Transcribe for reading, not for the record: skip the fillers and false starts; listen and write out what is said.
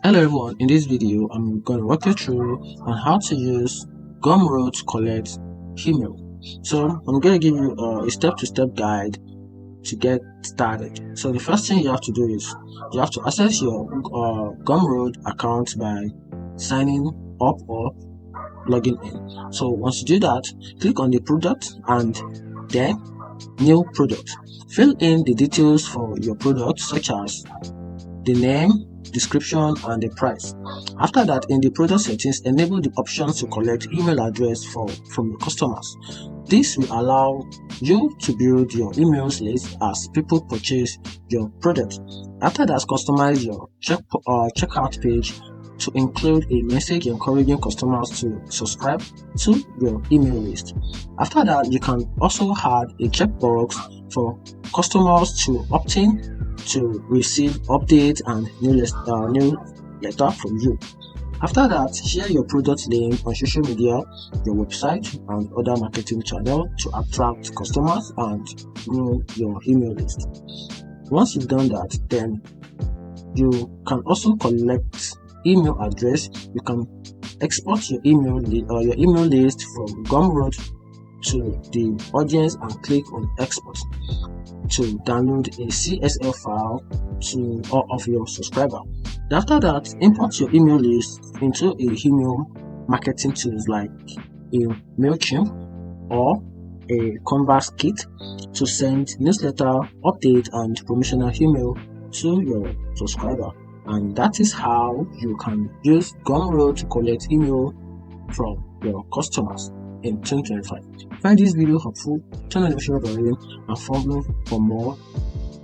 Hello everyone, in this video I'm going to walk you through on how to use Gumroad to collect email. So I'm going to give you a step-to-step guide to get started. So the first thing you have to do is you have to access your Gumroad account by signing up or logging in. So once you do that, click on the product and then new product. Fill in the details for your product such as the name, description, and the price. After that, in the product settings, enable the options to collect email address from your customers. This will allow you to build your emails list as people purchase your product. After that, customize your checkout page to include a message encouraging customers to subscribe to your email list. After that, you can also add a checkbox for customers to opt in to receive updates and newsletter from you. After that, share your product link on social media, your website, and other marketing channels to attract customers and grow your email list. Once you've done that, then you can also collect email address. You can export your email list from Gumroad to the audience and click on export to download a CSV file to all of your subscriber. After that, import your email list into a email marketing tools like a MailChimp or a Canvas kit to send newsletter, update, and promotional email to your subscriber. And that is how you can use Gumroad to collect email from your customers in 2025. Find this video helpful, turn on the notification bell and follow for more